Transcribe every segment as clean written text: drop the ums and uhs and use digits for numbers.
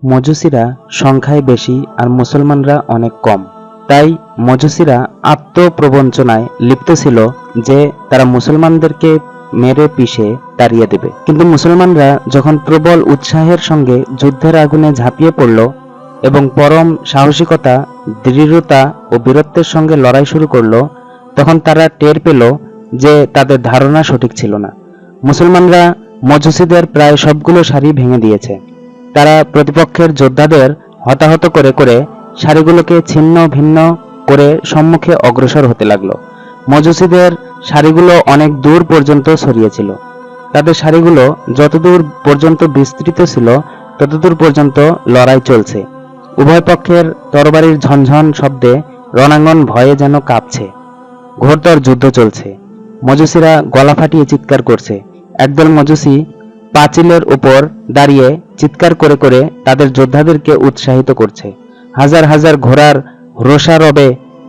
মজুসিরা সংখ্যায় বেশি আর মুসলমানরা অনেক কম। তাই মজুসিরা আত্মপ্রবঞ্চনায় লিপ্ত ছিল যে তারা মুসলমানদেরকে মেরে পিষে তাড়িয়ে দেবে। কিন্তু মুসলমানরা যখন প্রবল উৎসাহের সঙ্গে যুদ্ধের আগুনে ঝাঁপিয়ে পড়ল এবং পরম সাহসিকতা, দৃঢ়তা ও বীরত্বের সঙ্গে লড়াই শুরু করলো, তখন তারা টের পেল যে তাদের ধারণা সঠিক ছিল না। মুসলমানরা মজুসিদের প্রায় সবগুলো সারি ভেঙে দিয়েছে। তারা প্রতিপক্ষের যোদ্ধাদের হতাহত করে করে সারিগুলোকে ছিন্ন ভিন্ন করে সম্মুখে অগ্রসর হতে লাগলো। মজুসিদের সারিগুলো অনেক দূর পর্যন্ত ছড়িয়েছিল। তাদের সারিগুলো যতদূর পর্যন্ত বিস্তৃত ছিল ততদূর পর্যন্ত লড়াই চলছে। উভয় পক্ষের তরবারির ঝনঝন শব্দে রণাঙ্গন ভয়ে যেন কাঁপছে। ঘোরতর যুদ্ধ চলছে। মজুসিরা গলা ফাটিয়ে চিৎকার করছে। একদল মজুসি পাঁচিলের উপর দাঁড়িয়ে চিৎকার করে করে তাদের যোদ্ধাদেরকে উৎসাহিত করছে। হাজার হাজার ঘোড়ার রোষারবে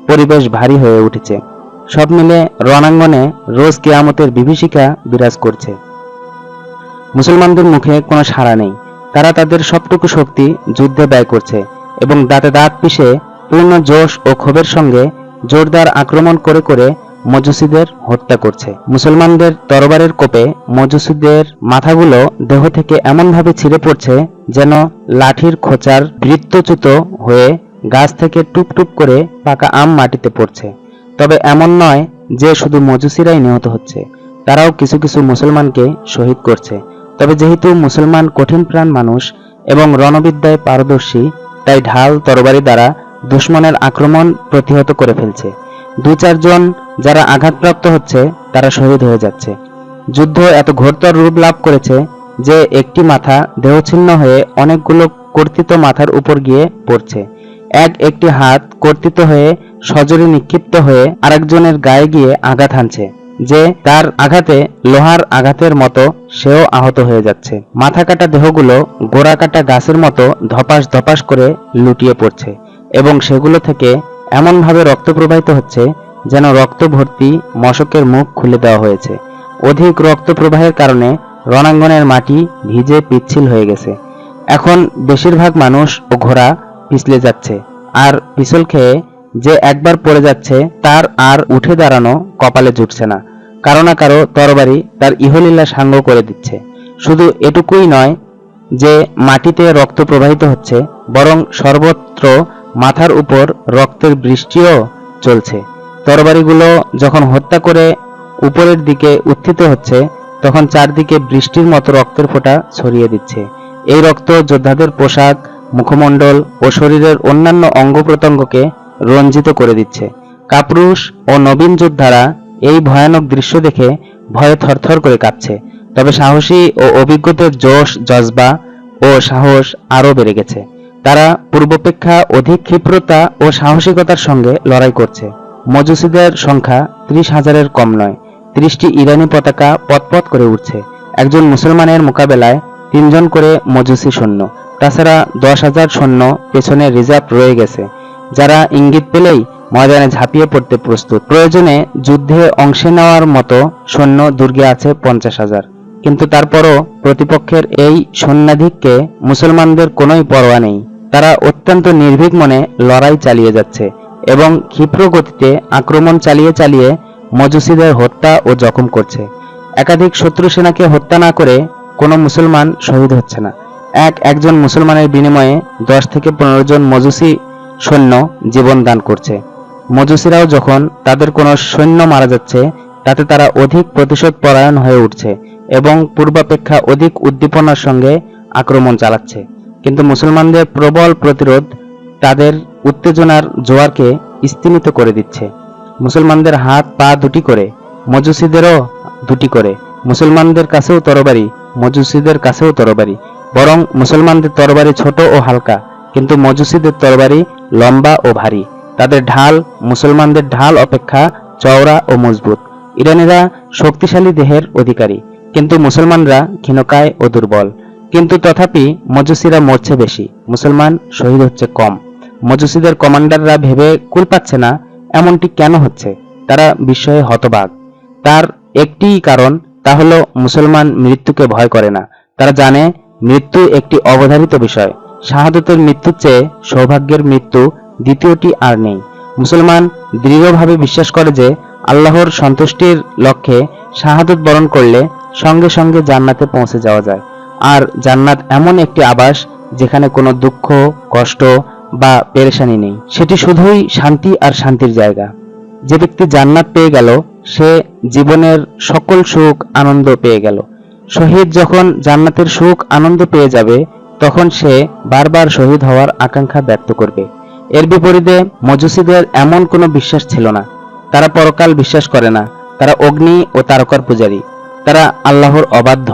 পরিবেশ ভারী হয়ে উঠেছে। সব মিলে রণাঙ্গনে রোজ কিয়ামতের বিভীষিকা বিরাজ করছে। মুসলমানদের মুখে কোনো সাড়া নেই। তারা তাদের সবটুকু শক্তি যুদ্ধে ব্যয় করছে এবং দাঁতে দাঁত পিষে পূর্ণ জোশ ও ক্ষোভের সঙ্গে জোরদার আক্রমণ করে করে মজুসিদের হত্যা করছে। মুসলমানদের তরবারের কোপে মজুসিদের মাথাগুলো দেহ থেকে এমনভাবে ছিঁড়ে পড়ছে যেন লাঠির খোঁচার বৃত্তচ্যুত হয়ে গাছ থেকে টুপটুপ করে পাকা আম মাটিতে পড়ছে। তবে এমন নয় যে শুধু মজুসিরাই নিহত হচ্ছে, তারাও কিছু কিছু মুসলমানকে শহীদ করছে। তবে যেহেতু মুসলমান কঠিন প্রাণ মানুষ এবং রণবিদ্যায় পারদর্শী, তাই ঢাল তরবারি দ্বারা দুশমনের আক্রমণ প্রতিহত করে ফেলছে। দু চারজন যারা আঘাতপ্রাপ্ত হচ্ছে তারা শহীদ হয়ে যাচ্ছে। যুদ্ধ এত ঘোরতর রূপ লাভ করেছে যে একটি মাথা দেহছিন্ন হয়ে অনেকগুলো কর্তিত মাথার উপর গিয়ে পড়ছে। একটি হাত কর্তিত হয়ে সজোরে নিক্ষিপ্ত হয়ে আরেকজনের গায়ে গিয়ে আঘাত হানছে, যে তার আঘাতে লোহার আঘাতের মতো সেও আহত হয়ে যাচ্ছে। মাথা কাটা দেহগুলো গোড়া কাটা গাছের মতো ধপাস ধপাস করে লুটিয়ে পড়ছে এবং সেগুলো থেকে এমনভাবে রক্ত প্রবাহিত হচ্ছে যেন রক্ত ভর্তি মশকের মুখ খুলে দেওয়া হয়েছে। অধিক রক্ত প্রবাহের কারণে রণাঙ্গনের মাটি ভিজে পিচ্ছিল হয়ে গেছে। এখন বেশিরভাগ মানুষ ও ঘোড়া পিছলে যাচ্ছে, আর পিছল খেয়ে যে একবার পড়ে যাচ্ছে তার আর উঠে দাঁড়ানো কপালে জুটছে না। কারো না কারো তরবারি তার ইহলীলা সাঙ্গ করে দিচ্ছে। শুধু এটুকুই নয় যে মাটিতে রক্ত প্রবাহিত হচ্ছে, বরং সর্বত্র মাথার উপর রক্তের বৃষ্টিও চলছে। তরবারিগুলো যখন হত্যা করে উপরের দিকে উত্থিত হচ্ছে, তখন চারদিকে বৃষ্টির মতো রক্তের ফোঁটা ছড়িয়ে দিচ্ছে। এই রক্ত যোদ্ধাদের পোশাক, মুখমণ্ডল ও শরীরের অন্যান্য অঙ্গ প্রত্যঙ্গকে রঞ্জিত করে দিচ্ছে। কাপুরুষ ও নবীন যোদ্ধারা এই ভয়ানক দৃশ্য দেখে ভয়ে থরথর করে কাঁপছে। তবে সাহসী ও অভিজ্ঞদের জোশ, জজবা ও সাহস আরও বেড়ে গেছে। তারা পূর্বাপেক্ষা অধিক ক্ষিপ্রতা ও সাহসিকতার সঙ্গে লড়াই করছে। মজুসিদের সংখ্যা 30,000-এর কম নয়। 30টি ইরানি পতাকা পতপত করে উঠছে। একজন মুসলমানের মোকাবেলায় 3 জন করে মজুসি সৈন্য, তাছাড়া 10,000 সৈন্য পেছনে রিজার্ভ রয়ে গেছে, যারা ইঙ্গিত পেলেই ময়দানে ঝাঁপিয়ে পড়তে প্রস্তুত। প্রয়োজনে যুদ্ধে অংশ নেওয়ার মতো সৈন্য দুর্গে আছে 50,000। কিন্তু তারপরও প্রতিপক্ষের এই সৈন্যাধিক্যে মুসলমানদের কোনোই পরোয়া নেই। তারা অত্যন্ত নির্ভীক মনে লড়াই চালিয়ে যাচ্ছে এবং ক্ষিপ্র গতিতে আক্রমণ চালিয়ে চালিয়ে মজুসিদের হত্যা ও জখম করছে। একাধিক শত্রু সেনাকে হত্যা না করে কোনো মুসলমান শহীদ হচ্ছে না। একজন মুসলমানের বিনিময়ে 10 থেকে 15 জন মজুসি সৈন্য জীবন দান করছে। মজুসিরাও যখন তাদের কোনো সৈন্য মারা যাচ্ছে, তাতে তারা অধিক প্রতিশোধ পরায়ণ হয়ে উঠছে এবং পূর্বাপেক্ষা অধিক উদ্দীপনার সঙ্গে আক্রমণ চালাচ্ছে। কিন্তু মুসলমানদের প্রবল প্রতিরোধ তাদের উত্তেজনার জোয়ারকে স্তিমিত করে দিচ্ছে। মুসলমানদের হাত পা দুটি করে, মজুসিদেরও দুটি করে। মুসলমানদের কাছেও তরবারি, মজুসিদের কাছেও তরবারি। বরং মুসলমানদের তরবারি ছোট ও হালকা, কিন্তু মজুসিদের তরবারি লম্বা ও ভারী। তাদের ঢাল মুসলমানদের ঢাল অপেক্ষা চওড়া ও মজবুত। ইরানিরা শক্তিশালী দেহের অধিকারী, কিন্তু মুসলমানরা ক্ষীণকায় ও দুর্বল। কিন্তু তথাপি মজুসিরা মরছে বেশি, মুসলমান শহীদ হচ্ছে কম। মজুসিদের কমান্ডাররা ভেবে কুল পাচ্ছে না এমনটি কেন হচ্ছে। তারা বিস্ময়ে হতবাক। তার একটিই কারণ, তা হলো মুসলমান মৃত্যুকে ভয় করে না। তারা জানে মৃত্যু একটি অবধারিত বিষয়, শাহাদতের মৃত্যুর চেয়ে সৌভাগ্যের মৃত্যু দ্বিতীয়টি আর নেই। মুসলমান দৃঢ়ভাবে বিশ্বাস করে যে আল্লাহর সন্তুষ্টির লক্ষ্যে শাহাদত বরণ করলে সঙ্গে সঙ্গে জান্নাতে পৌঁছে যাওয়া যায়। আর জান্নাত এমন একটি আবাস যেখানে কোনো দুঃখ, কষ্ট বা পেরেশানি নেই। সেটি শুধুই শান্তি আর শান্তির জায়গা। যে ব্যক্তি জান্নাত পেয়ে গেল সে জীবনের সকল সুখ আনন্দ পেয়ে গেল। শহীদ যখন জান্নাতের সুখ আনন্দ পেয়ে যাবে তখন সে বারবার শহীদ হওয়ার আকাঙ্ক্ষা ব্যক্ত করবে। এর বিপরীতে মজুসীদের এমন কোনো বিশ্বাস ছিল না। তারা পরকাল বিশ্বাস করে না। তারা অগ্নি ও তারকার পূজারী। তারা আল্লাহর অবাধ্য।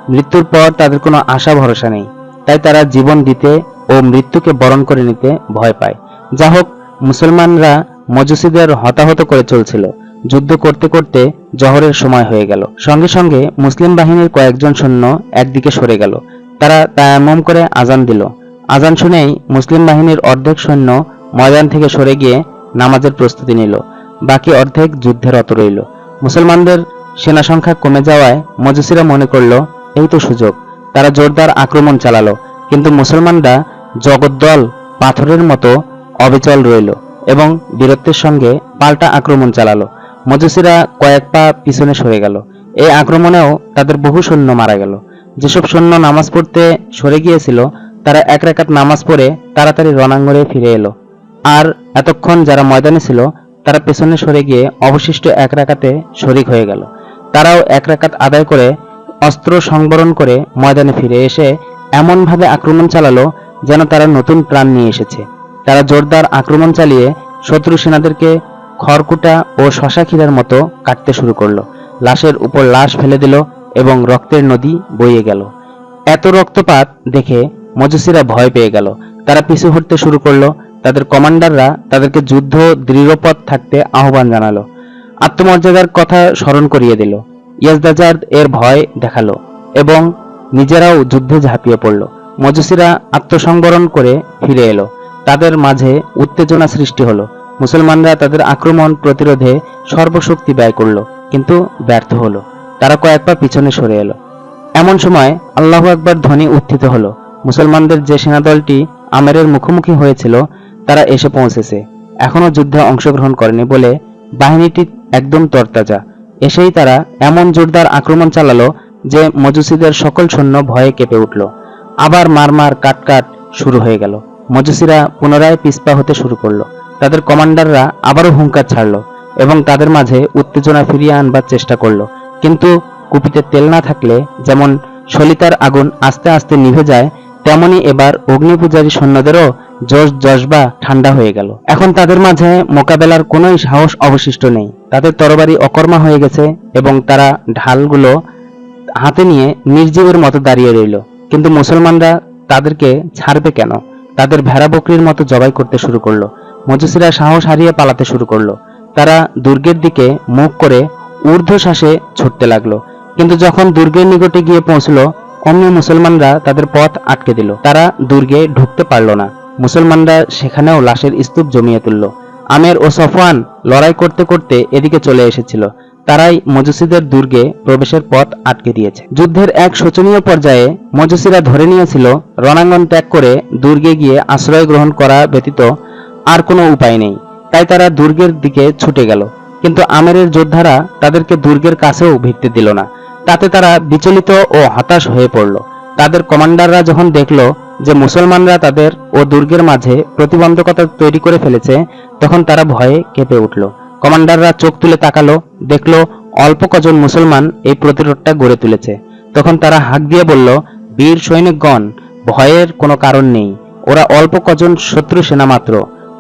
মৃত্যুর পর তাদের কোনো আশা ভরসা নেই। তাই তারা জীবন দিতে ও মৃত্যুকে বরণ করে নিতে ভয় পায়। যা হোক, মুসলমানরা মজুসীদের হতাহত করে চলছিল। যুদ্ধ করতে করতে জহরের সময় হয়ে গেল। সঙ্গে সঙ্গে মুসলিম বাহিনীর কয়েকজন সৈন্য একদিকে সরে গেল। তারা তায়াম্মুম করে আজান দিল। আজান শুনেই মুসলিম বাহিনীর অর্ধেক সৈন্য ময়দান থেকে সরে গিয়ে নামাজের প্রস্তুতি নিল। বাকি অর্ধেক যুদ্ধে রত রইল। মুসলমানদের সেনা সংখ্যা কমে যাওয়ায় মজুসীরা মনে করল এই তো সুযোগ। তারা জোরদার আক্রমণ চালালো, কিন্তু মুসলমানরা জগদ্দল পাথরের মতো অবিচল রইল এবং বীরত্বের সঙ্গে পাল্টা আক্রমণ চালালো। মজুসীরা কয়েক পা পিছনে সরে গেল। এই আক্রমণেও তাদের বহু সৈন্য মারা গেল। যেসব সৈন্য নামাজ পড়তে সরে গিয়েছিল তারা এক রাকাত নামাজ পড়ে তাড়াতাড়ি রণাঙ্গনে ফিরে এলো। আর এতক্ষণ যারা ময়দানে ছিল তারা পেছনে সরে গিয়ে অবশিষ্ট এক রাকাতে শরিক হয়ে গেল। তারাও এক রাকাত আদায় করে অস্ত্র সংবরণ করে ময়দানে ফিরে এসে এমনভাবে আক্রমণ চালালো যেন তারা নতুন প্রাণ নিয়ে এসেছে। তারা জোরদার আক্রমণ চালিয়ে শত্রু সেনাদেরকে খড়কুটা ও শশা ক্ষীরার মতো কাটতে শুরু করলো। লাশের উপর লাশ ফেলে দিল এবং রক্তের নদী বইয়ে গেল। এত রক্তপাত দেখে মজুসীরা ভয় পেয়ে গেল। তারা পিছু হটতে শুরু করলো। তাদের কমান্ডাররা তাদেরকে যুদ্ধ দৃঢ়পথ থাকতে আহ্বান জানালো। আত্মমর্যাদার কথা স্মরণ করিয়ে দিল। ইয়াজদাজাদ এর ভয় দেখালো এবং নিজেরাও যুদ্ধে ঝাঁপিয়ে পড়ল। মজুসীরা আত্মসংবরণ করে ফিরে এলো। তাদের মাঝে উত্তেজনা সৃষ্টি হলো। মুসলমানরা তাদের আক্রমণ প্রতিরোধে সর্বশক্তি ব্যয় করলো, কিন্তু ব্যর্থ হলো। তারা কয়েক পা পিছনে সরে এলো। এমন সময় আল্লাহু আকবার ধ্বনি উত্থিত হলো। মুসলমানদের যে সেনাদলটি আমেরের মুখোমুখি হয়েছিল তারা এসে পৌঁছেছে। এখনো যুদ্ধে অংশগ্রহণ করেনি বলে বাহিনীটি একদম তরতাজা। এসেই তারা এমন জোরদার আক্রমণ চালালো যে মজুসীদের সকল সৈন্য ভয়ে কেঁপে উঠল। আবার মারমার কাটকাট শুরু হয়ে গেল। মজুসীরা পুনরায় পিছপা হতে শুরু করলো। তাদের কমান্ডাররা আবারও হুঙ্কার ছাড়লো এবং তাদের মাঝে উত্তেজনা ফিরিয়ে আনবার চেষ্টা করলো। কিন্তু কুপিতে তেল না থাকলে যেমন সলিতার আগুন আস্তে আস্তে নিভে যায়, তেমনি এবার অগ্নিপূজারী সৈন্যদেরও জোশ জজবা ঠান্ডা হয়ে গেল। এখন তাদের মাঝে মোকাবেলার কোনোই সাহস অবশিষ্ট নেই। তাদের তরবারি অকর্মা হয়ে গেছে এবং তারা ঢালগুলো হাতে নিয়ে নির্জীবের মতো দাঁড়িয়ে রইল। কিন্তু মুসলমানরা তাদেরকে ছাড়বে কেন? তাদের ভেড়া বকরির মতো জবাই করতে শুরু করলো। মজুসীরা সাহস হারিয়ে পালাতে শুরু করলো। তারা দুর্গের দিকে মুখ করে ঊর্ধ্বশ্বাসে ছুটতে লাগলো। কিন্তু যখন দুর্গের নিকটে গিয়ে পৌঁছলো অমনি মুসলমানরা তাদের পথ আটকে দিল। তারা দুর্গে ঢুকতে পারল না। মুসলমানরা সেখানেও লাশের স্তূপ জমিয়ে তুলল। আমের ও সফওয়ান লড়াই করতে করতে এদিকে চলে এসেছিল। তারাই মজুসীদের দুর্গে প্রবেশের পথ আটকে দিয়েছে। যুদ্ধের এক শোচনীয় পর্যায়ে মজুসীরা ধরে নিয়েছিল রণাঙ্গন ত্যাগ করে দুর্গে গিয়ে আশ্রয় গ্রহণ করা ব্যতীত আর কোনো উপায় নেই। তাই তারা দুর্গের দিকে ছুটে গেল। কিন্তু আমেরের যোদ্ধারা তাদেরকে দুর্গের কাছেও ভিড়তে দিল না। তাতে তারা বিচলিত ও হতাশ হয়ে পড়ল। তাদের কমান্ডাররা যখন দেখল যে মুসলমানরা তাদের ও দুর্গের মাঝে প্রতিবন্ধকতা তৈরি করে ফেলেছে, তখন তারা ভয়ে কেঁপে উঠল। কমান্ডাররা চোখ তুলে তাকালো, দেখল অল্প কজন মুসলমান এই প্রতিরোধটা গড়ে তুলেছে। তখন তারা হাঁক দিয়ে বলল, বীর সৈনিকগণ, ভয়ের কোনো কারণ নেই। ওরা অল্প কজন শত্রু সেনা মাত্র।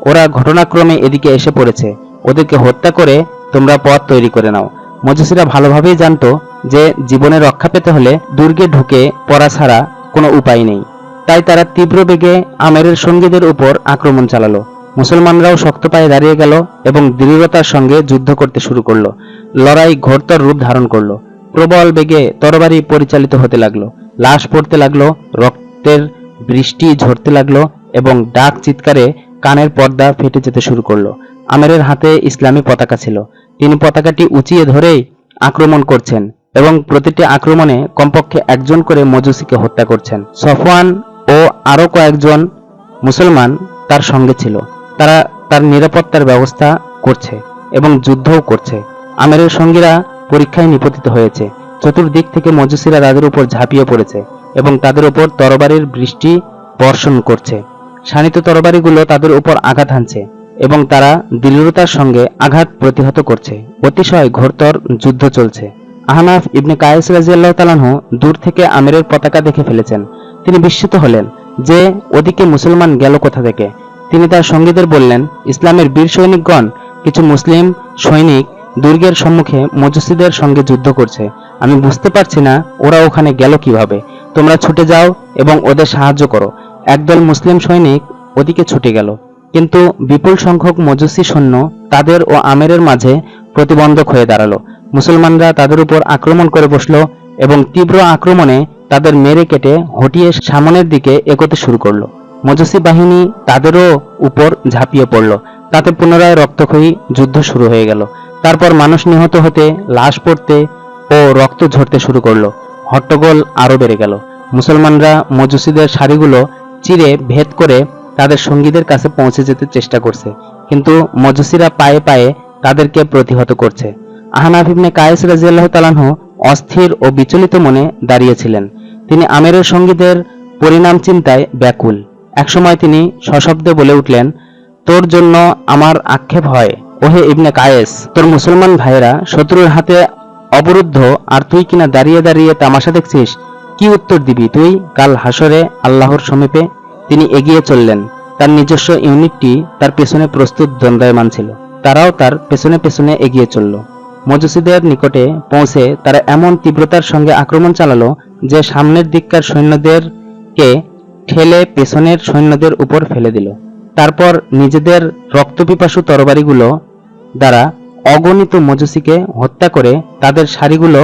ওরা ঘটনাক্রমে এদিকে এসে পড়েছে। ওদেরকে হত্যা করে তোমরা পথ তৈরি করে নাও। মজুসীরা ভালোভাবেই জানতো যে জীবনে রক্ষা পেতে হলে দুর্গে ঢুকে পড়া ছাড়া কোনো উপায় নেই। তাই তারা তীব্র বেগে আমেরের সঙ্গীদের উপর আক্রমণ চালালো। মুসলমানরাও শক্ত পায়ে দাঁড়িয়ে গেল এবং দৃঢ়তার সঙ্গে যুদ্ধ করতে শুরু করলো। লড়াই ঘোরতর রূপ ধারণ করলো। প্রবল বেগে তরবারি পরিচালিত হতে লাগলো। লাশ পড়তে লাগলো, রক্তের বৃষ্টি ঝরতে লাগলো এবং ডাক চিৎকারে কানের পর্দা ফেটে যেতে শুরু করলো। আমেরের হাতে ইসলামী পতাকা ছিল। তিনি পতাকাটি উঁচিয়ে ধরেই আক্রমণ করছেন এবং প্রতিটি আক্রমণে কমপক্ষে একজন করে মজুসীকে হত্যা করছেন। সফওয়ান ও আরো কয়েকজন মুসলমান তার সঙ্গে ছিল। তারা তার নিরাপত্তার ব্যবস্থা করছে এবং যুদ্ধও করছে। আমেরের সঙ্গীরা পরীক্ষায় নিপতিত হয়েছে। চতুর্দিক থেকে মজুসিরা তাদের উপর ঝাঁপিয়ে পড়েছে এবং তাদের উপর তরবারির বৃষ্টি বর্ষণ করছে। শানিত তরবারিগুলো তাদের উপর আঘাত হানছে এবং তারা দৃঢ়তার সঙ্গে আঘাত প্রতিহত করছে। অতিশয় ঘোরতর যুদ্ধ চলছে। আহনাফ ইবনে কায়েস রাদিয়াল্লাহু তাআলা আনহু দূর থেকে আমেরের পতাকা দেখে ফেলেছেন। তিনি বিস্মিত হলেন যে ওদিকে মুসলমান গেল কোথা থেকে। তিনি তার সঙ্গীদের বললেন, ইসলামের বীর সৈনিকগণ, কিছু মুসলিম সৈনিক দুর্গের সম্মুখে মজুসীদের সঙ্গে যুদ্ধ করছে। আমি বুঝতে পারছি না ওরা ওখানে গেল কিভাবে। তোমরা ছুটে যাও এবং ওদের সাহায্য করো। একদল মুসলিম সৈনিক ওদিকে ছুটে গেল, কিন্তু বিপুল সংখ্যক মজুসী সৈন্য তাদের ও আমেরের মাঝে প্রতিবন্ধক হয়ে দাঁড়ালো। মুসলমানরা তাদের উপর আক্রমণ করে বসলো এবং তীব্র আক্রমণে তাদের মেরে কেটে হটিয়ে সামনের দিকে এগোতে শুরু করলো। মজুসী বাহিনী তাদেরও উপর ঝাঁপিয়ে পড়ল। তাতে পুনরায় রক্তক্ষয়ী যুদ্ধ শুরু হয়ে গেল। তারপর মানুষ নিহত হতে, লাশ পড়তে ও রক্ত ঝরতে শুরু করলো। হট্টগোল আরো বেড়ে গেল। মুসলমানরা মজুসীদের সারিগুলো চিরে ভেদ করে তাদের সঙ্গীদের কাছে পৌঁছে যেতে চেষ্টা করছে, কিন্তু মজুসীরা পায়ে পায়ে তাদেরকে প্রতিহত করছে। আহনাফ ইবনে কায়েস রাদিয়াল্লাহু তাআলা আনহু অস্থির ও বিচলিত মনে দাঁড়িয়েছিলেন। তিনি আমেরের সঙ্গীদের পরিণাম চিন্তায় ব্যাকুল। একসময় তিনি সশব্দে বলে উঠলেন, তোর জন্য আমার আক্ষেপ হয় ওহে ইবনে কায়েস। তোর মুসলমান ভাইয়েরা শত্রুর হাতে অবরুদ্ধ, আর তুই কিনা দাঁড়িয়ে দাঁড়িয়ে তামাশা দেখছিস। কি উত্তর দিবি তুই কাল হাসরে আল্লাহর সমীপে? তিনি এগিয়ে চললেন। তার নিজস্ব ইউনিটটি তার পেছনে প্রস্তুত দণ্ডায়মান ছিল। তারাও তার পেছনে পেছনে এগিয়ে চলল। মজুসীদের নিকটে পৌঁছে তারা এমন তীব্রতার সঙ্গে আক্রমণ চালালো যে সামনের দিককার সৈন্যদেরকে ঠেলে পেছনের সৈন্যদের উপর ফেলে দিল। তারপর নিজেদের রক্তপিপাসু তরবারিগুলো দ্বারা অগণিত মজুসীকে হত্যা করে তাদের সারিগুলো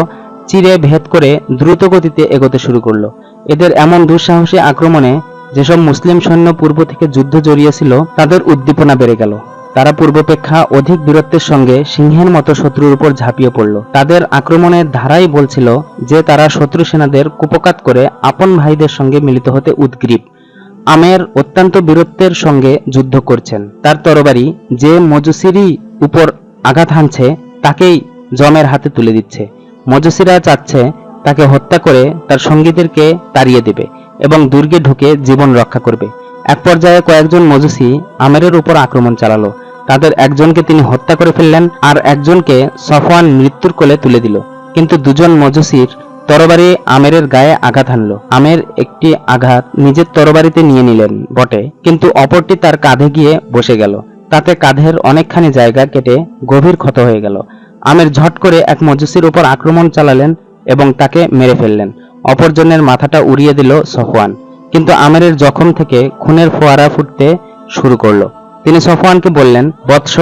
চিরে ভেদ করে দ্রুত গতিতে এগোতে শুরু করলো। এদের এমন দুঃসাহসী আক্রমণে যেসব মুসলিম সৈন্য পূর্ব থেকে যুদ্ধ জড়িয়েছিল তাদের উদ্দীপনা বেড়ে গেল। তারা পূর্বাপেক্ষা অধিক বীরত্বের সঙ্গে সিংহের মতো শত্রুর উপর ঝাঁপিয়ে পড়ল। তাদের আক্রমণের ধারাই বলছিল যে তারা শত্রু সেনাদের কুপকাত করে আপন ভাইদের সঙ্গে মিলিত হতে উদগ্রীব। আমের অত্যন্ত বীরত্বের সঙ্গে যুদ্ধ করছেন। তার তরবারি যে মজুসিরই উপর আঘাত হানছে তাকেই জমের হাতে তুলে দিচ্ছে। মজুসিরা চাচ্ছে তাকে হত্যা করে তার সঙ্গীদেরকে তাড়িয়ে দেবে এবং দুর্গে ঢুকে জীবন রক্ষা করবে। এক পর্যায়ে কয়েকজন মজুসি আমেরের উপর আক্রমণ চালালো। তাদের একজনকে তিনি হত্যা করে ফেললেন, আর একজনকে সফওয়ান মৃত্যুর কোলে তুলে দিল। কিন্তু দুজন মজুসির তরবারি আমেরের গায়ে আঘাত হানলো। আমের একটি আঘাত নিজের তরবারিতে নিয়ে নিলেন বটে, কিন্তু অপরটি তার কাঁধে গিয়ে বসে গেল। তাতে কাঁধের অনেকখানি জায়গা কেটে গভীর ক্ষত হয়ে গেল। আমের ঝট করে এক মজুসির উপর আক্রমণ চালালেন এবং তাকে মেরে ফেললেন। অপরজনের মাথাটা উড়িয়ে দিল সফওয়ান। কিন্তু আমেরের জখম থেকে খুনের ফোয়ারা ফুটতে শুরু করলো। তিনি সফওয়ানকে বললেন, বৎস,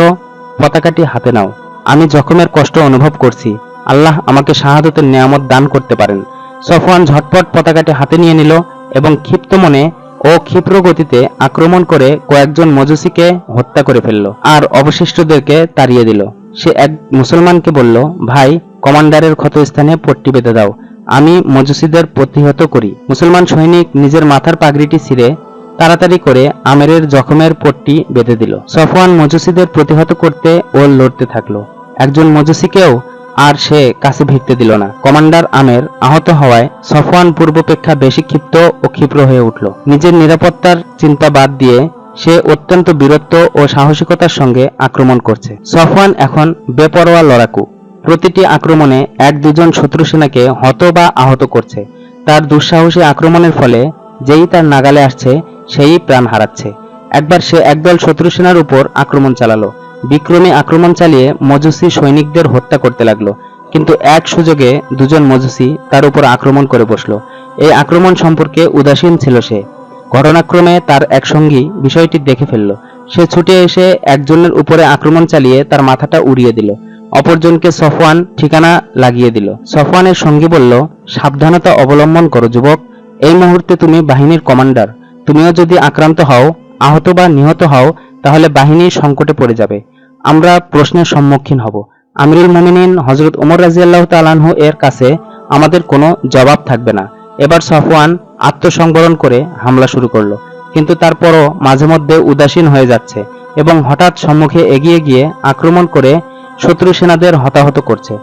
পতাকাটি হাতে নাও। আমি জখমের কষ্ট অনুভব করছি। আল্লাহ আমাকে শাহাদতের নিয়ামত দান করতে পারেন। সফওয়ান ঝটপট পতাকাটি হাতে নিয়ে নিল এবং ক্ষিপ্ত মনে ও ক্ষিপ্র গতিতে আক্রমণ করে কয়েকজন মজুসিকে হত্যা করে ফেলল আর অবশিষ্টদেরকে তাড়িয়ে দিল। সে এক মুসলমানকে বলল, ভাই, কমান্ডারের ক্ষতস্থানে পট্টি বেঁধে দাও, আমি মজুসিদের প্রতিহত করি। মুসলমান সৈনিক নিজের মাথার পাগড়িটি ছিঁড়ে তাড়াতাড়ি করে আমেরের জখমের পট্টি বেঁধে দিল। সফওয়ান মজুসিদের প্রতিহত করতে ও লড়তে থাকলো। একজন মজুসিকেও আর সে কাছে ভিড়তে দিল না। কমান্ডার আমের আহত হওয়ায় সফওয়ান পূর্বাপেক্ষা বেশি ক্ষিপ্ত ও ক্ষিপ্র হয়ে উঠল। নিজের নিরাপত্তার চিন্তা বাদ দিয়ে সে অত্যন্ত বীরত্ব ও সাহসিকতার সঙ্গে আক্রমণ করছে। সফওয়ান এখন বেপরোয়া লড়াকু। প্রতিটি আক্রমণে এক দুজন শত্রু সেনাকে হত বা আহত করছে। তার দুঃসাহসী আক্রমণের ফলে যেই তার নাগালে আসছে সেই প্রাণ হারাচ্ছে। একবার সে একদল শত্রু সেনার উপর আক্রমণ চালালো। বিক্রমী আক্রমণ চালিয়ে মজুসি সৈনিকদের হত্যা করতে লাগলো, কিন্তু এক সুযোগে দুজন মজুসি তার উপর আক্রমণ করে বসলো। এই আক্রমণ সম্পর্কে উদাসীন ছিল সে। ঘটনাক্রমে তার এক সঙ্গী বিষয়টি দেখে ফেলল। সে ছুটে এসে একজনের উপরে আক্রমণ চালিয়ে তার মাথাটা উড়িয়ে দিল। অপরজনকে সফওয়ান ঠিকানা লাগিয়ে দিল। সফওয়ানের সঙ্গী বলল, সাবধানতা অবলম্বন করো যুবক, এই মুহূর্তে তুমি বাহিনীর কমান্ডার। তুমিও যদি আক্রান্ত হও, আহত বা নিহত হও, তাহলে বাহিনী সংকটে পড়ে যাবে। আমরা প্রশ্নের সম্মুখীন হব। আমিরুল মুমিনিন হযরত ওমর রাদিয়াল্লাহু তাআলা আনহু এর কাছে আমাদের কোনো জবাব থাকবে না। এবার সফওয়ান আত্মসংবরণ করে হামলা শুরু করলো, কিন্তু তারপরও মাঝে মধ্যে উদাসীন হয়ে যাচ্ছে এবং হঠাৎ সম্মুখে এগিয়ে গিয়ে আক্রমণ করে শত্রু সেনাদের হতাহত করছে।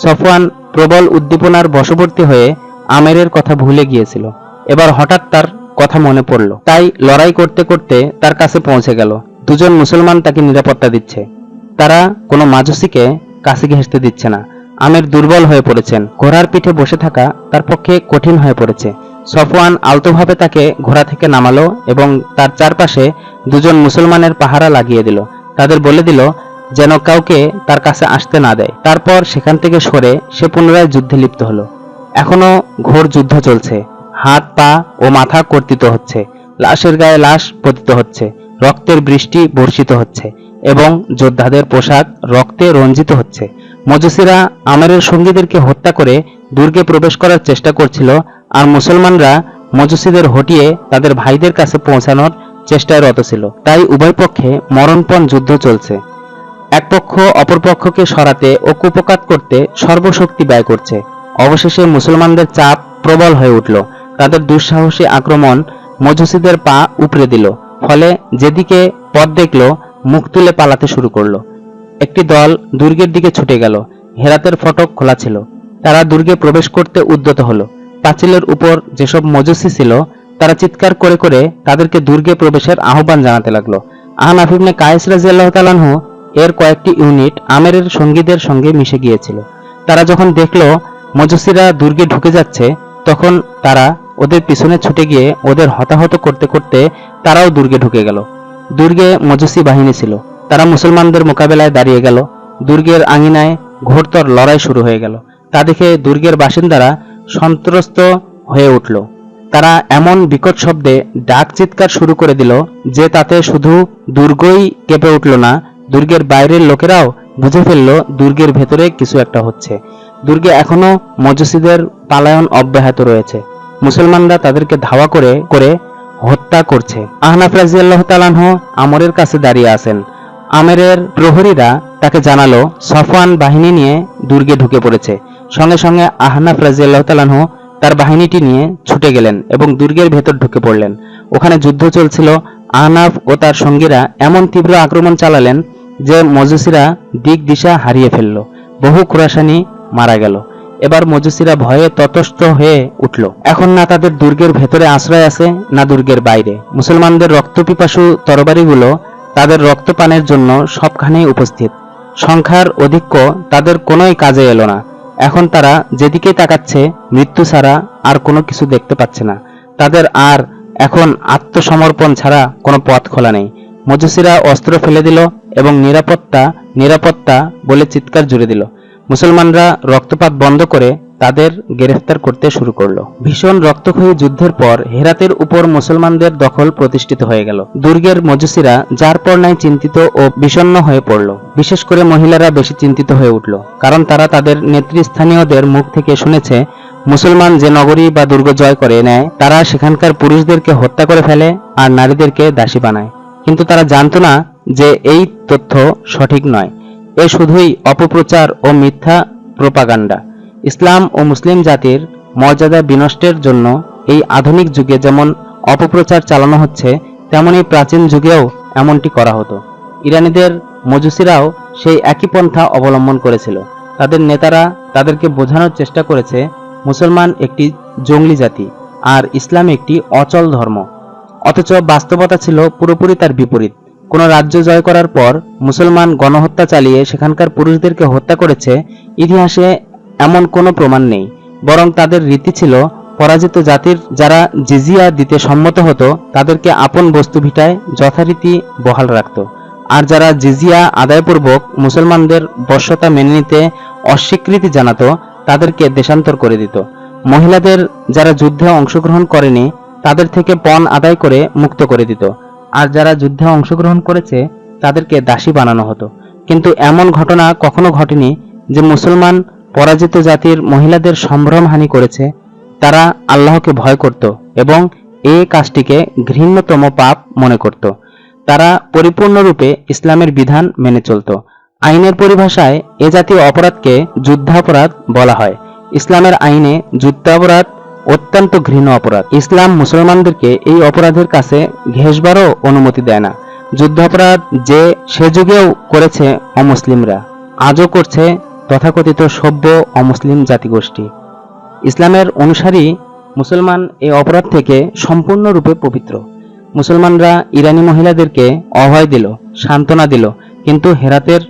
সফওয়ান প্রবল উদ্দীপনার বশবর্তী হয়ে আমেরের কথা ভুলে গিয়েছিল। এবার হঠাৎ তার কথা মনে পড়ল, তাই লড়াই করতে করতে তার কাছে পৌঁছে গেল। দুজন মুসলমান তাকে নিরাপত্তা দিচ্ছে, তারা কোনো মাজুসিকে কাছে ঘেঁষতে দিচ্ছে না। আমের দুর্বল হয়ে পড়েছেন, ঘোড়ার পিঠে বসে থাকা তার পক্ষে কঠিন হয়ে পড়েছে। সফওয়ান আলতোভাবে তাকে ঘোড়া থেকে নামালো এবং তার চারপাশে দুজন মুসলমানের পাহারা লাগিয়ে দিল। তাদের বলে দিল যেন কাউকে তার কাছে আসতে না দেয়। তারপর সেখান থেকে সরে সে পুনরায় যুদ্ধে লিপ্ত হলো। এখনো ঘোর যুদ্ধ চলছে, হাত পা ও মাথা কর্তিত হচ্ছে, লাশের গায়ে লাশ পতিত হচ্ছে, রক্তের বৃষ্টি বর্ষিত হচ্ছে এবং যোদ্ধাদের পোশাক রক্তে রঞ্জিত হচ্ছে। মজুসিরা আমেরের সঙ্গীদেরকে হত্যা করে দুর্গে প্রবেশ করার চেষ্টা করছিল, আর মুসলমানরা মজুসিদের হটিয়ে তাদের ভাইদের কাছে পৌঁছানোর চেষ্টায় রত ছিল। তাই উভয় পক্ষে মরণপণ যুদ্ধ চলছে। এক পক্ষ অপর পক্ষকে সরাতে ও কুপকাত করতে সর্বশক্তি ব্যয় করছে। অবশেষে মুসলমানদের চাপ প্রবল হয়ে উঠল। তাদের দুঃসাহসী আক্রমণ মজুসিদের পা উপড়ে দিল, ফলে যেদিকে পথ দেখল মুখ তুলে পালাতে শুরু করলো। একটি দল দুর্গের দিকে ছুটে গেল। হেরাতের ফটক খোলা ছিল, তারা দুর্গে প্রবেশ করতে উদ্যত হলো। পাঁচিলের উপর যেসব মজুসি ছিল তারা চিৎকার করে করে তাদেরকে দুর্গে প্রবেশের আহ্বান জানাতে লাগলো। আহনাফ ইবনে কায়েস রাদিয়াল্লাহু তাআলা আনহু এর কয়েকটি ইউনিট আমেরের সঙ্গীদের সঙ্গে মিশে গিয়েছিল। তারা যখন দেখল মজুসিরা দুর্গে ঢুকে যাচ্ছে, তখন তারা ওদের পিছনে ছুটে গিয়ে ওদের হতাহত করতে করতে তারাও দুর্গে ঢুকে গেল। দুর্গে মজুসি বাহিনী ছিল, তারা মুসলমানদের মোকাবেলায় দাঁড়িয়ে গেল। দুর্গের আঙিনায় ঘোরতর লড়াই শুরু হয়ে গেল। তা দেখে দুর্গের বাসিন্দারা সন্ত্রস্ত হয়ে উঠল। তারা এমন বিকট শব্দে ডাক চিৎকার শুরু করে দিল যে তাতে শুধু দুর্গই কেঁপে উঠল না, দুর্গের বাইরের লোকেরাও বুঝে ফেলল দুর্গের ভেতরে কিছু একটা হচ্ছে। দুর্গে এখনো মজুসিদের পালায়ন অব্যাহত রয়েছে। মুসলমানরা তাদেরকে ধাওয়া করে করে হত্যা করছে। আহনাফ রাদিয়াল্লাহু তাআলা আনহু আমরের কাছে দাঁড়িয়ে আছেন। আমেরের প্রহরীরা তাকে জানালো সফওয়ান বাহিনী নিয়ে দুর্গে ঢুকে পড়েছে। সঙ্গে সঙ্গে আহনাফ রাদিয়াল্লাহু তাআলা আনহু তার বাহিনীটি নিয়ে ছুটে গেলেন এবং দুর্গের ভেতর ঢুকে পড়লেন। ওখানে যুদ্ধ চলছিল। আহনাফ ও তার সঙ্গীরা এমন তীব্র আক্রমণ চালালেন যে মজুসিরা দিক দিশা হারিয়ে ফেলল। বহু খুরাসানি মারা গেল। এবার মজুসিরা ভয়ে ততস্থ হয়ে উঠল। এখন না তাদের দুর্গের ভেতরে আশ্রয় আছে, না দুর্গের বাইরে। মুসলমানদের রক্তপিপাসু তরবারিগুলো তাদের রক্তপানের জন্য সবখানেই উপস্থিত। সংখ্যার অধিক্য তাদের কোনোই কাজে এলো না। এখন তারা যেদিকে তাকাচ্ছে মৃত্যু ছাড়া আর কোনো কিছু দেখতে পাচ্ছে না। তাদের আর এখন আত্মসমর্পণ ছাড়া কোনো পথ খোলা নেই। মজুসিরা অস্ত্র ফেলে দিল এবং নিরাপত্তা নিরাপত্তা বলে চিৎকার জুড়ে দিল। মুসলমানরা রক্তপাত বন্ধ করে তাদের গ্রেফতার করতে শুরু করলো। ভীষণ রক্তক্ষয়ী যুদ্ধের পর হেরাতের উপর মুসলমানদের দখল প্রতিষ্ঠিত হয়ে গেল। দুর্গের মজুসিরা যার পর নাই চিন্তিত ও বিষণ্ণ হয়ে পড়ল। বিশেষ করে মহিলারা বেশি চিন্তিত হয়ে উঠল, কারণ তারা তাদের নেতৃস্থানীয়দের মুখ থেকে শুনেছে মুসলমান যে নগরী বা দুর্গ জয় করে নেয় তারা সেখানকার পুরুষদেরকে হত্যা করে ফেলে আর নারীদেরকে দাসী বানায়। কিন্তু তারা জানতো না যে এই তথ্য সঠিক নয়। এ শুধুই অপপ্রচার ও মিথ্যা প্রোপাগান্ডা। ইসলাম ও মুসলিম জাতির মর্যাদা বিনষ্টের জন্য এই আধুনিক যুগে যেমন অপপ্রচার চালানো হচ্ছে, তেমনি প্রাচীন যুগেও এমনটি করা হতো। ইরানীদের মজুসিরাও সেই একই পন্থা অবলম্বন করেছিল। তাদের নেতারা তাদেরকে বোঝানোর চেষ্টা করেছে মুসলমান একটি জঙ্গলি জাতি আর ইসলাম একটি অচল ধর্ম। অথচ বাস্তবতা ছিল পুরোপুরি তার বিপরীত। কোন রাজ্য জয় করার পর মুসলমান গণহত্যা চালিয়ে সেখানকার পুরুষদেরকে হত্যা করেছে, ইতিহাসে এমন কোনো প্রমাণ নেই। বরং তাদের রীতি ছিল পরাজিত জাতির যারা জিজিয়া দিতে সম্মত হতো তাদেরকে আপন বস্তুভিটায় যথারীতি বহাল রাখত, আর যারা জিজিয়া আদায়পূর্বক মুসলমানদের বশ্যতা মেনে নিতে অস্বীকৃতি জানাতো তাদেরকে দেশান্তর করে দিত। মহিলাদের যারা যুদ্ধে অংশগ্রহণ করেনি তাদের থেকে পণ আদায় করে মুক্ত করে দিত, আর যারা যুদ্ধে অংশগ্রহণ করেছে তাদেরকে দাসী বানানো হতো। কিন্তু এমন ঘটনা কখনো ঘটেনি যে মুসলমান পরাজিত জাতির মহিলাদের সম্ভ্রমহানি করেছে। তারা আল্লাহকে ভয় করত এবং এই কাজটিকে ঘৃণ্যতম পাপ মনে করত। তারা পরিপূর্ণরূপে ইসলামের বিধান মেনে চলত। আইনের পরিভাষায় এ জাতীয় অপরাধকে যুদ্ধাপরাধ বলা হয়। ইসলামের আইনে যুদ্ধাপরাধ অত্যন্ত ঘৃণ্য অপরাধ। ইসলাম মুসলমানদেরকে এই অপরাধের কাছে ঘেঁষবারও অনুমতি দেয় না। যুদ্ধাপরাধ যে সে যুগেও করেছে অমুসলিমরা, আজও করছে তথাকথিত সভ্য অমুসলিম জাতিগোষ্ঠী। ইসলামের অনুসারী মুসলমান এই অপরাধ থেকে সম্পূর্ণরূপে পবিত্র। মুসলমানরা ইরানি মহিলাদেরকে অভয় দিল, সান্ত্বনা দিল, কিন্তু হেরাতের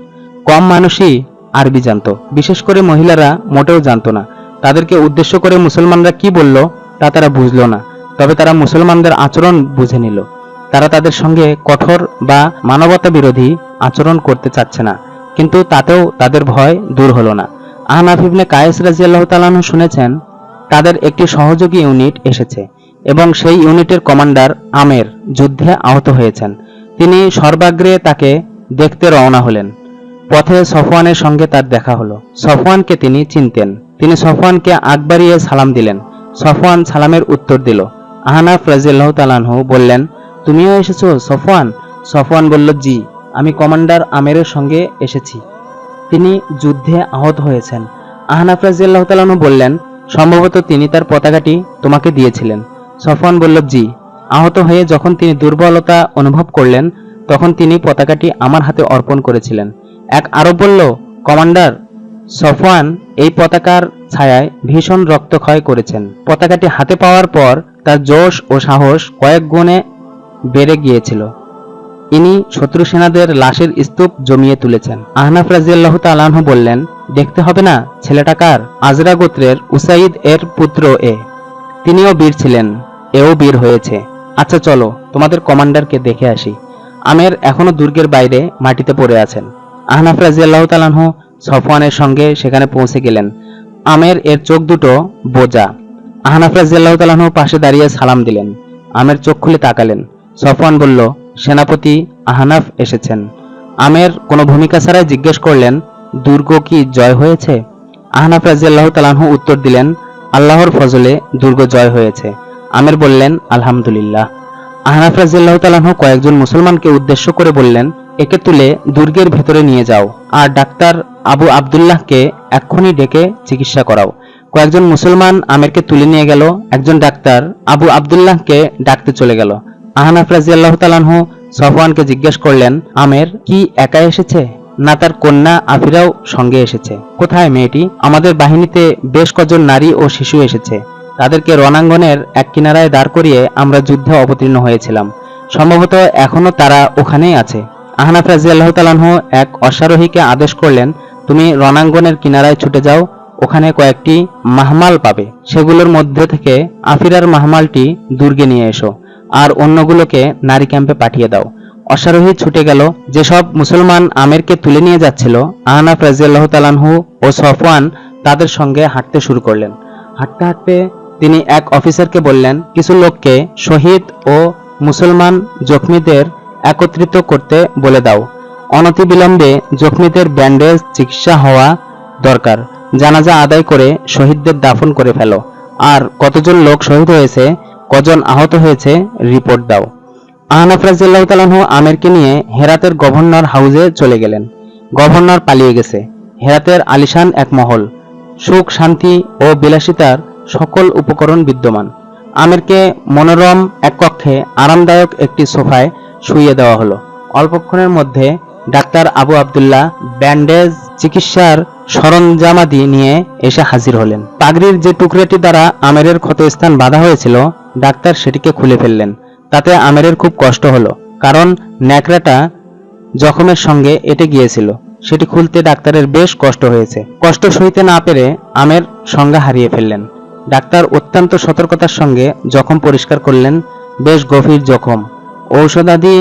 কম মানুষই আরবি জানত। বিশেষ করে মহিলারা মোটেও জানত না। তাদেরকে উদ্দেশ্য করে মুসলমানরা কি বলল তা তারা বুঝল না, তবে তারা মুসলমানদের আচরণ বুঝে নিল। তারা তাদের সঙ্গে কঠোর বা মানবতা বিরোধী আচরণ করতে চাচ্ছে না, কিন্তু তাতেও তাদের ভয় দূর হলো না। আহনাফ ইবনে কায়েস রাদিয়াল্লাহু তাআলা আনহু শুনেছেন তাদের একটি সহযোগী ইউনিট এসেছে এবং সেই ইউনিটের কমান্ডার আমের যুদ্ধে আহত হয়েছেন। তিনি সর্বাগ্রে তাকে দেখতে রওনা হলেন। পথে সফওয়ানের সঙ্গে তার দেখা হলো। সফওয়ানকে তিনি চিনতেন। তিনি সফওয়ানকে আগ বাড়িয়ে সালাম দিলেন। সফওয়ান সালামের উত্তর দিল। আহনাফ রাদিয়াল্লাহু তাআলা আনহু বললেন, তুমিও এসেছো সফওয়ান? সফওয়ান বলল, জি, আমি কমান্ডার আমেরের সঙ্গে এসেছি। তিনি যুদ্ধে আহত হয়েছেন। আহনাফ রাদিয়াল্লাহু তাআলা আনহু বললেন, সম্ভবত তিনি তার পতাকাটি তোমাকে দিয়েছিলেন। সফওয়ান বলল, জি। আহত হয়ে যখন তিনি দুর্বলতা অনুভব করলেন তখন তিনি পতাকাটি আমার হাতে অর্পণ করেছিলেন। এক আরব বলল, কমান্ডার, সফওয়ান এই পতাকার ছায়ায় ভীষণ রক্তক্ষয় করেছেন। পতাকাটি হাতে পাওয়ার পর তার জোশ ও সাহস কয়েক গুণে বেড়ে গিয়েছিল। ইনি শত্রু সেনাদের লাশের স্তূপ জমিয়ে তুলেছেন। আহনাফ রাদিয়াল্লাহু তাআলা আনহু বললেন, দেখতে হবে না ছেলেটা কার? আজরা গোত্রের উসাইদ এর পুত্র এ। তিনিও বীর ছিলেন, এও বীর হয়েছে। আচ্ছা চলো তোমাদের কমান্ডারকে দেখে আসি। আমের এখনো দুর্গের বাইরে মাটিতে পড়ে আছেন। আহনাফ রাদিয়াল্লাহু তাআলা আনহু সফওয়ানের সঙ্গে সেখানে পৌঁছে গেলেন। আমের এর চোখ দুটো বোজা। আহনাফ রাদিয়াল্লাহু তাআলা আনহু পাশে দাঁড়িয়ে সালাম দিলেন। আমের চোখ খুলে তাকালেন। সফওয়ান বলল, সেনাপতি আহনাফ এসেছেন। আমের কোনো ভূমিকা ছাড়াই জিজ্ঞেস করলেন, দুর্গ কি জয় হয়েছে? আহনাফ রাদিয়াল্লাহু তাআলা আনহু উত্তর দিলেন, আল্লাহর ফজলে দুর্গ জয় হয়েছে। আমের বললেন, আলহামদুলিল্লাহ। আহনাফ রাদিয়াল্লাহু তাআলা আনহু কয়েকজন মুসলমানকে উদ্দেশ্য করে বললেন, একে তুলে দুর্গের ভেতরে নিয়ে যাও আর ডাক্তার আবু আব্দুল্লাহকে এক্ষুনি ডেকে চিকিৎসা করাও। কয়েকজন মুসলমান আমেরকে তুলে নিয়ে গেল। একজন ডাক্তার আবু আব্দুল্লাহকে ডাকতে চলে গেল। আহনাফ রাদিয়াল্লাহু তাআলা আনহু সফওয়ানকে জিজ্ঞেস করলেন, আমের কি একা এসেছে, না তার কন্যা আফিরাও সঙ্গে এসেছে? কোথায় মেয়েটি? আমাদের বাহিনীতে বেশ কজন নারী ও শিশু এসেছে। তাদেরকে রণাঙ্গনের এক কিনারায় দাঁড় করিয়ে আমরা যুদ্ধে অবতীর্ণ হয়েছিলাম। সম্ভবত এখনো তারা ওখানেই আছে। আহনাফ রাদিয়াল্লাহু তাআলা আনহু এক অশ্বারোহীকে আদেশ করলেন, তুমি রণাঙ্গনের কিনারায় ছুটে যাও, ওখানে কয়েকটি মাহমাল পাবে। সেগুলোর মধ্যে থেকে আফিরার মাহমালটি দুর্গে নিয়ে এসো আর অন্যগুলোকে নারী ক্যাম্পে পাঠিয়ে দাও। অশ্বারোহী ছুটে গেল। যেসব মুসলমান আমেরকে তুলে নিয়ে যাচ্ছিল, আহনাফ রাদিয়াল্লাহু তাআলা আনহু ও সফওয়ান তাদের সঙ্গে হাঁটতে শুরু করলেন। হাঁটতে হাঁটতে তিনি এক অফিসারকে বললেন, কিছু লোককে শহীদ ও মুসলমান জখমীদের একত্রিত করতে বলে দাও। অনতিবিলম্বে জখমীদের ব্যান্ডেজ চিকিৎসা হওয়া দরকার। জানাজা আদায় করে শহীদদের দাফন করে ফেলো। আর কতজন লোক শহীদ হয়েছে, কজন আহত হয়েছে রিপোর্ট দাও। আহনাফ রাদিয়াল্লাহু তাআলা আনহু আমেরকে নিয়ে হেরাতের গভর্নর হাউসে চলে গেলেন। গভর্নর পালিয়ে গেছে। হেরাতের আলিশান এক মহল, সুখ শান্তি ও বিলাসিতার সকল উপকরণ বিদ্যমান। আমেরকে মনোরম এক কক্ষে আরামদায়ক একটি সোফায় শুইয়ে দেওয়া হলো। অল্পক্ষণের মধ্যে ডাক্তার আবু আব্দুল্লাহ ব্যান্ডেজ চিকিৎসার সরঞ্জামাদি নিয়ে এসে হাজির হলেন। পাগড়ির যে টুকরোটি দ্বারা আমেরের ক্ষতস্থান বাঁধা হয়েছিল, ডাক্তার সেটিকে খুলে ফেললেন। তাতে আমেরের খুব কষ্ট হলো, কারণ ন্যাকড়াটা জখমের সঙ্গে এঁটে গিয়েছিল। সেটি খুলতে ডাক্তারের বেশ কষ্ট হয়েছে। কষ্ট সইতে না পেরে আমের সংজ্ঞা হারিয়ে ফেললেন। ডাক্তার অত্যন্ত সতর্কতার সঙ্গে জখম পরিষ্কার করলেন। বেশ গভীর জখম। ঔষধাদি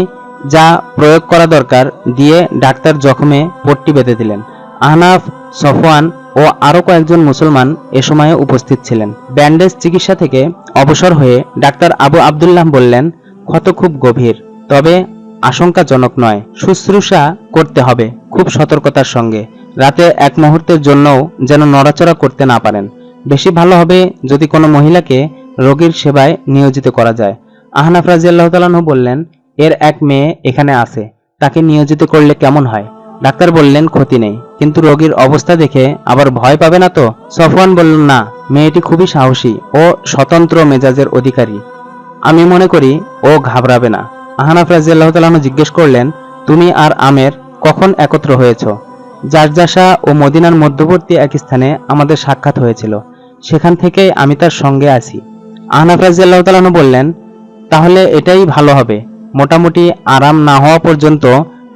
যা প্রয়োগ করা দরকার দিয়ে ডাক্তার জখমে পট্টি বেঁধে দিলেন। আহনাফ, সফওয়ান ও আরো কয়েকজন মুসলমান এ সময়ে উপস্থিত ছিলেন। ব্যান্ডেজ চিকিৎসা থেকে অবসর হয়ে ডাক্তার আবু আব্দুল্লাহ বললেন, ক্ষত খুব গভীর, তবে আশঙ্কাজনক নয়। শুশ্রূষা করতে হবে খুব সতর্কতার সঙ্গে। রাতে এক মুহূর্তের জন্যও যেন নড়াচড়া করতে না পারেন। বেশি ভালো হবে যদি কোনো মহিলাকে রোগীর সেবায় নিয়োজিত করা যায়। আহনাফ রাদিয়াল্লাহু তাআলা আনহু বললেন, এর এক মেয়ে এখানে আছে, তাকে নিয়োজিত করলে কেমন হয়? ডাক্তার বললেন, ক্ষতি নেই, কিন্তু রোগীর অবস্থা দেখে আবার ভয় পাবে না তো? সফওয়ান বলল, না, মেয়েটি খুবই সাহসী ও স্বতন্ত্র মেজাজের অধিকারী। আমি মনে করি ও ঘাবড়াবে না। আহনাফ রাদিয়াল্লাহু তাআলা আনহু জিজ্ঞেস করলেন, তুমি আর আমের কখন একত্র হয়েছ? জারজাশা ও মদিনার মধ্যবর্তী এক স্থানে আমাদের সাক্ষাৎ হয়েছিল, সেখান থেকে আমি তার সঙ্গে আছি। আহনাফ রাদিয়াল্লাহু তাআলা আনহু বললেন, তাহলে এটাই ভালো হবে। মোটামুটি আরাম না হওয়া পর্যন্ত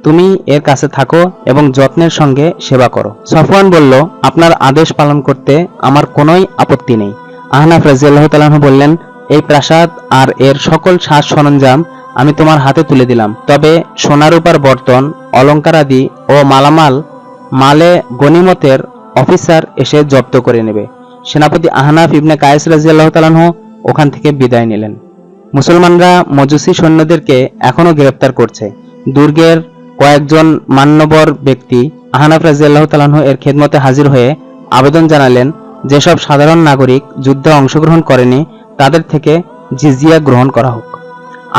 তুমি এর কাছে থাকো এবং যত্নের সঙ্গে সেবা করো। সফওয়ান বলল, আপনার আদেশ পালন করতে আমার কোনোই আপত্তি নেই। আহনাফ রাদিয়াল্লাহু তাআলা আনহু বললেন, এই প্রাসাদ আর এর সকল সাজ সরঞ্জাম আমি তোমার হাতে তুলে দিলাম, তবে সোনারূপার বর্তন, অলংকার আদি ও মালামাল মালে গনিমতের অফিসার এসে জব্দ করে নেবে। সেনাপতি আহনাফ ইবনে কায়েস রাদিয়াল্লাহু তাআলা আনহু ওখান থেকে বিদায় নিলেন। মুসলমানরা মজুসী সৈন্যদেরকে এখনো গ্রেফতার করছে। দুর্গের কয়েকজন মান্যবর ব্যক্তি আহনাফ রাদিয়াল্লাহু তাআলা আনহু এর খেদমতে হাজির হয়ে আবেদন জানালেন, যেসব সাধারণ নাগরিক যুদ্ধে অংশগ্রহণ করেনি তাদের থেকে জিজিয়া গ্রহণ করা হোক।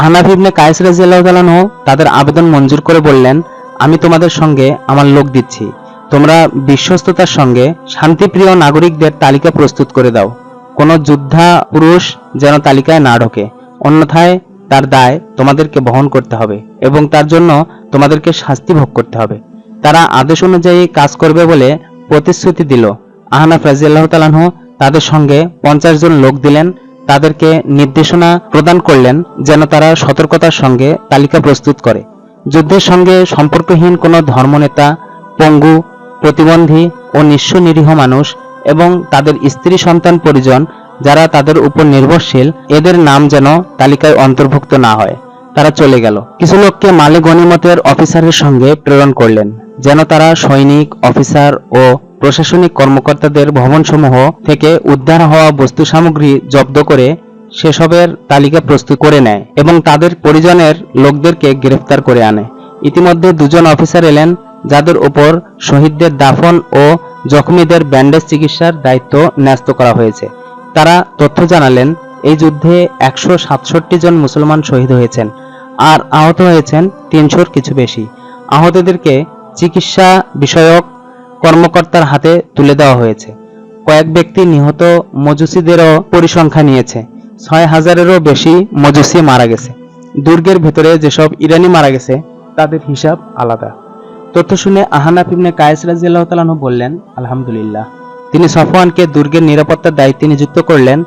আহনাফ ইবনে কায়েস রাদিয়াল্লাহু তাআলা আনহু তাদের আবেদন মঞ্জুর করে বললেন, আমি তোমাদের সঙ্গে আমার লোক দিচ্ছি, তোমরা বিশ্বস্ততার সঙ্গে শান্তিপ্রিয় নাগরিকদের তালিকা প্রস্তুত করে দাও। কোনো যোদ্ধা পুরুষ যেন তালিকায় না ঢোকে, অন্যথায় তার দায় তোমাদেরকে বহন করতে হবে এবং তার জন্য তোমাদেরকে শাস্তি ভোগ করতে হবে। তারা আদেশ অনুযায়ী কাজ করবে বলে প্রতিশ্রুতি দিল। আহনাফ রাদিয়াল্লাহু তাআলা আনহু তাদের সঙ্গে 50 জন লোক দিলেন, তাদেরকে নির্দেশনা প্রদান করলেন যেন তারা সতর্কতার সঙ্গে তালিকা প্রস্তুত করে। যুদ্ধের সঙ্গে সম্পর্কহীন কোনো ধর্মনেতা, পঙ্গু, প্রতিবন্ধী ও নিঃস্ব নিরীহ মানুষ এবং তাদের স্ত্রী সন্তান পরিজন যারা তাদের উপর নির্ভরশীল, এদের নাম যেন তালিকায় অন্তর্ভুক্ত না হয়। তারা চলে গেল। কিছু লোককে মালে গনিমতের অফিসারের সঙ্গে প্রেরণ করলেন যেন তারা সৈনিক, অফিসার ও প্রশাসনিক কর্মকর্তাদের ভবনসমূহ থেকে উদ্ধার হওয়া বস্তু সামগ্রী জব্দ করে সেসবের তালিকা প্রস্তুত করে নেয় এবং তাদের পরিজনের লোকদেরকে গ্রেফতার করে আনে। ইতিমধ্যে 2 জন অফিসার এলেন যাদের উপর শহীদদের দাফন ও জখমীদের ব্যান্ডেজ চিকিৎসার দায়িত্ব ন্যস্ত করা হয়েছে। তারা তথ্য জানালেন, এই যুদ্ধে 167 জন মুসলমান শহীদ হয়েছেন আর আহত হয়েছেন 300-র কিছু বেশি। আহতদেরকে চিকিৎসা বিষয়ক কর্মকর্তার হাতে তুলে দেওয়া হয়েছে। কয়েক ব্যক্তি নিহত মজুসীদেরও পরিসংখ্যা নিয়েছে। 6000-এরও বেশি মজুসী মারা গেছে। দুর্গের ভেতরে যেসব ইরানি মারা গেছে তাদের হিসাব আলাদা। তথ্য শুনে আহনাফ ইবনে কায়েস রাদিয়াল্লাহু তাআলা আনহু বললেন, আলহামদুলিল্লাহ। তিনি সফওয়ানকে দুর্গের নিরাপত্তার দায়িত্বে নিযুক্ত করলেন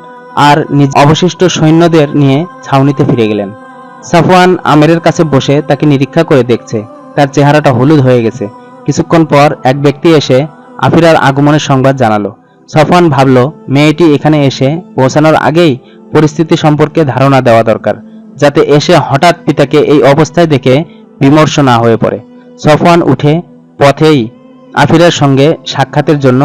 আর নিজ অবশিষ্ট সৈন্যদের নিয়ে ছাউনিতে ফিরে গেলেন। সফওয়ান আমেরের কাছে বসে তাকে নিরীক্ষা করে দেখছে। তার চেহারাটা হলুদ হয়ে গেছে। কিছুক্ষণ পর এক ব্যক্তি এসে আফিরার আগমনের সংবাদ জানালো। সফওয়ান ভাবল, মেয়েটি এখানে এসে পৌঁছানোর আগেই পরিস্থিতি সম্পর্কে ধারণা দেওয়া দরকার, যাতে এসে হঠাৎ পিতাকে এই অবস্থায় দেখে বিমর্ষ না হয়ে পড়ে। সফওয়ান উঠে পথেই আফিরার সঙ্গে সাক্ষাতের জন্য